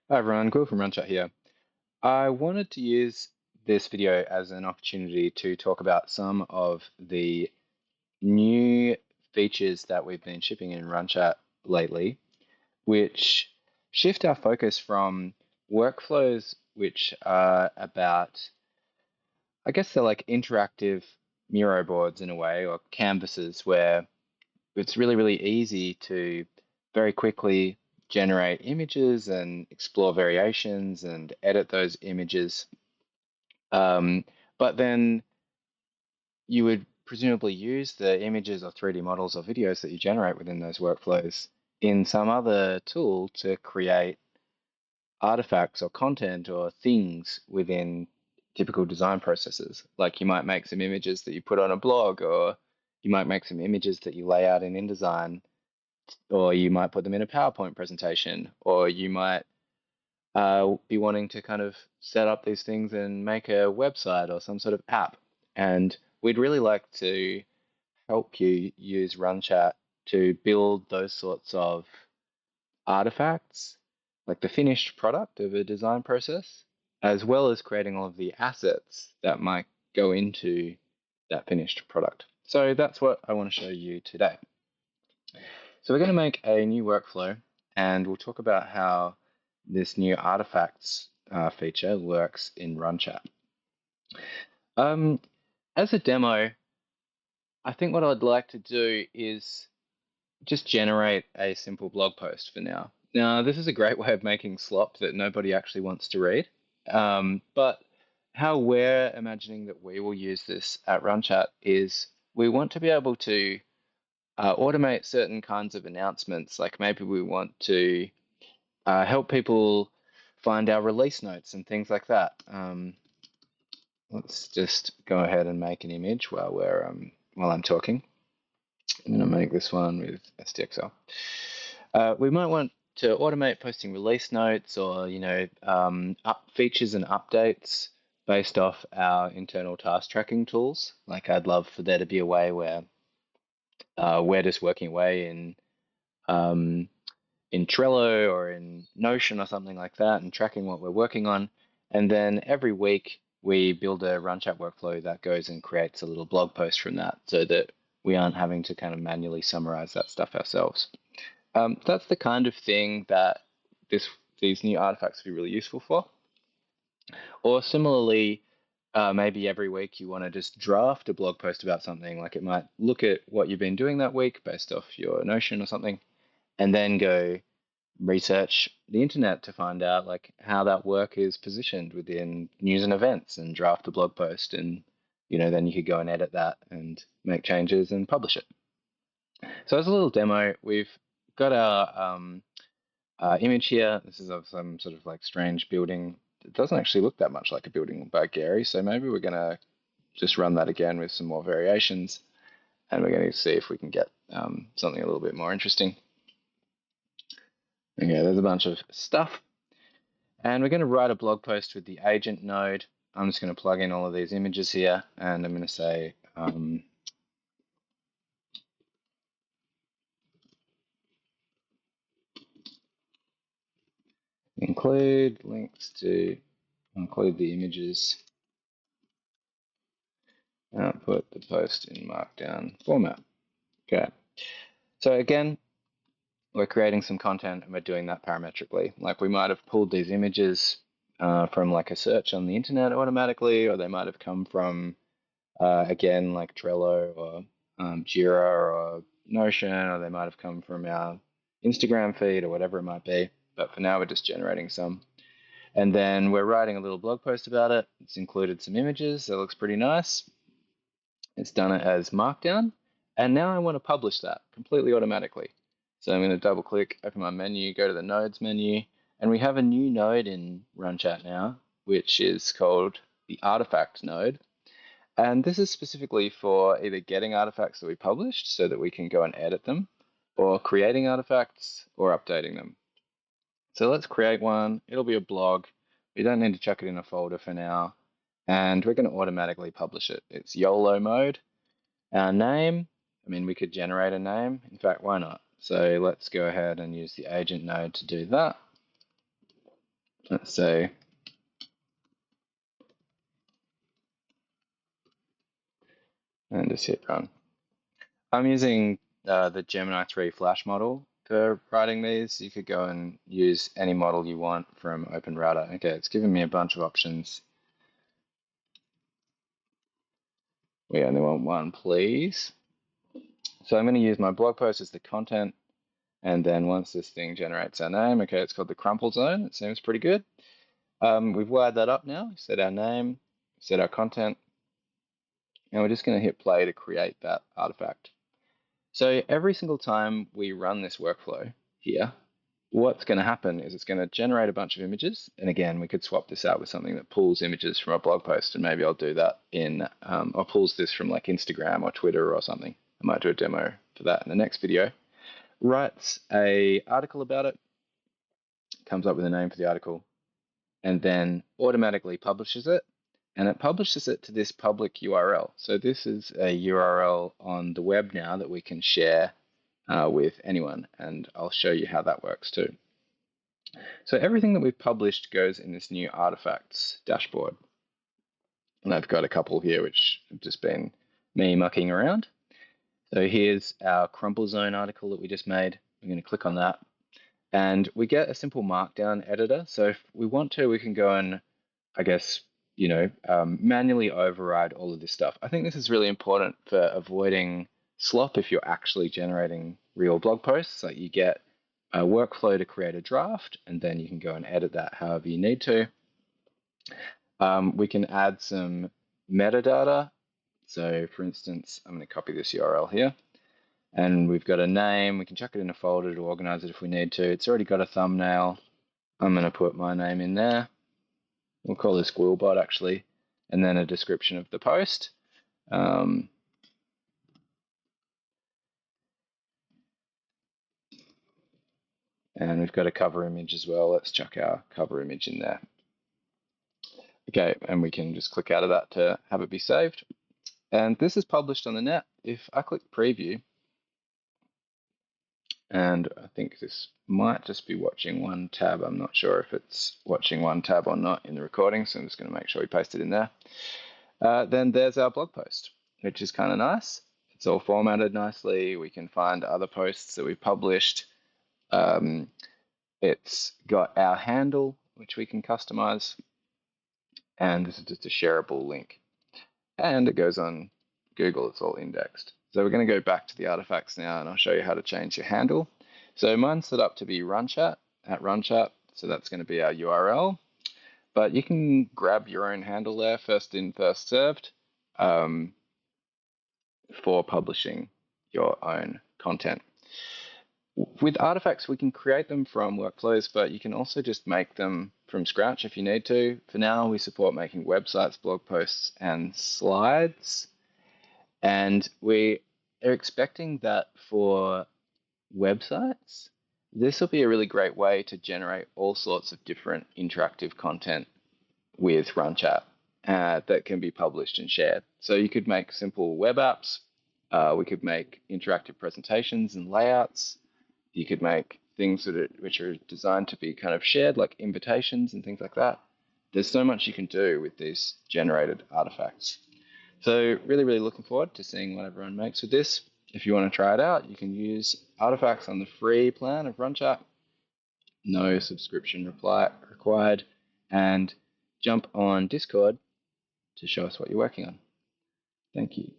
Hi everyone, Will from Runchat here. I wanted to use this video as an opportunity to talk about some of the new features that we've been shipping in Runchat lately, which shift our focus from workflows which are about, I guess they're like interactive Miro boards in a way, or canvases where it's really, really easy to very quickly generate images and explore variations and edit those images. Um, but then you would presumably use the images or 3D models or videos that you generate within those workflows in some other tool to create artifacts or content or things within typical design processes. Like you might make some images that you put on a blog, or you might make some images that you lay out in InDesign, or you might put them in a PowerPoint presentation, or you might be wanting to kind of set up these things and make a website or some sort of app. And we'd really like to help you use Runchat to build those sorts of artifacts, like the finished product of a design process, as well as creating all of the assets that might go into that finished product. So that's what I want to show you today. So we're going to make a new workflow, and we'll talk about how this new artifacts feature works in Runchat. Um, as a demo, I think what I'd like to do is just generate a simple blog post for now. Now, this is a great way of making slop that nobody actually wants to read. But how we're imagining that we will use this at Runchat is we want to be able to automate certain kinds of announcements. Like maybe we want to help people find our release notes and things like that. Let's just go ahead and make an image while I'm talking. I'm going to make this one with STXL. We might want to automate posting release notes, or features and updates based off our internal task tracking tools. Like I'd love for there to be a way where we're just working away um, in Trello or in Notion or something like that and tracking what we're working on. And then every week we build a Runchat workflow that goes and creates a little blog post from that so that we aren't having to kind of manually summarize that stuff ourselves. That's the kind of thing that these new artifacts would be really useful for. Or similarly, maybe every week you want to just draft a blog post about something. Like it might look at what you've been doing that week based off your Notion or something, and then go research the internet to find out like how that work is positioned within news and events and draft a blog post, and then you could go and edit that and make changes and publish it. So as a little demo, we've got our image here. This is of some sort of like strange building. It doesn't actually look that much like a building by Gary, so maybe we're gonna just run that again with some more variations, and we're going to see if we can get something a little bit more interesting. Okay, there's a bunch of stuff. And we're going to write a blog post with the agent node. I'm just going to plug in all of these images here, and I'm going to say include links to include the images, and I'll put the post in Markdown format. Okay. So again, we're creating some content and we're doing that parametrically. Like we might have pulled these images from like a search on the internet automatically, or they might have come from again like Trello or Jira or Notion, or they might have come from our Instagram feed or whatever it might be. But for now, we're just generating some. And then we're writing a little blog post about it. It's included some images. That looks pretty nice. It's done it as Markdown. And now I want to publish that completely automatically. So I'm going to double click, open my menu, go to the nodes menu, and we have a new node in Runchat now, which is called the artifact node. And this is specifically for either getting artifacts that we published so that we can go and edit them, or creating artifacts or updating them. So let's create one. It'll be a blog. We don't need to chuck it in a folder for now. And we're going to automatically publish it. It's YOLO mode. Our name, we could generate a name. In fact, why not? So let's go ahead and use the agent node to do that. let's say, and just hit run. I'm using the Gemini 3 Flash model for writing these. You could go and use any model you want from OpenRouter. Okay, it's giving me a bunch of options. We only want one, please. So I'm going to use my blog post as the content. And then once this thing generates our name, okay, it's called the crumple zone. It seems pretty good. We've wired that up now. Set our name, set our content, and we're just going to hit play to create that artifact. So every single time we run this workflow here, what's going to happen is it's going to generate a bunch of images. And again, we could swap this out with something that pulls images from a blog post, and maybe I'll do that in, or pulls this from like Instagram or Twitter or something. I might do a demo for that in the next video. Writes a article about it, comes up with a name for the article, and then automatically publishes it. And it publishes it to this public URL. So this is a URL on the web now that we can share with anyone. And I'll show you how that works too. So everything that we've published goes in this new artifacts dashboard. And I've got a couple here which have just been me mucking around. So here's our crumple zone article that we just made. I'm going to click on that. And we get a simple markdown editor. So if we want to, we can go and, I guess, manually override all of this stuff. I think this is really important for avoiding slop if you're actually generating real blog posts. Like you get a workflow to create a draft, and then you can go and edit that however you need to. We can add some metadata. So for instance, I'm going to copy this URL here. And we've got a name. We can chuck it in a folder to organize it if we need to. It's already got a thumbnail. I'm going to put my name in there. We'll call this Gwilbot actually. And then a description of the post. And we've got a cover image as well. Let's chuck our cover image in there. Okay, and we can just click out of that to have it be saved. And this is published on the net. If I click preview, and I think this might just be watching one tab. I'm not sure if it's watching one tab or not in the recording, so I'm just going to make sure we paste it in there. Then there's our blog post, which is kind of nice. It's all formatted nicely. We can find other posts that we've published. It's got our handle, which we can customize. And this is just a shareable link. And it goes on Google, it's all indexed. So we're going to go back to the artifacts now, and I'll show you how to change your handle. So mine's set up to be Runchat, at Runchat, so that's going to be our URL. But you can grab your own handle there, first in, first served, for publishing your own content. With artifacts, we can create them from workflows, but you can also just make them from scratch if you need to. For now, we support making websites, blog posts, and slides. And we are expecting that for websites, this will be a really great way to generate all sorts of different interactive content with Runchat that can be published and shared. So you could make simple web apps. We could make interactive presentations and layouts. You could make things which are designed to be kind of shared, like invitations and things like that. There's so much you can do with these generated artifacts. So really, really looking forward to seeing what everyone makes with this. If you want to try it out, you can use artifacts on the free plan of Runchat. No subscription required. And jump on Discord to show us what you're working on. Thank you.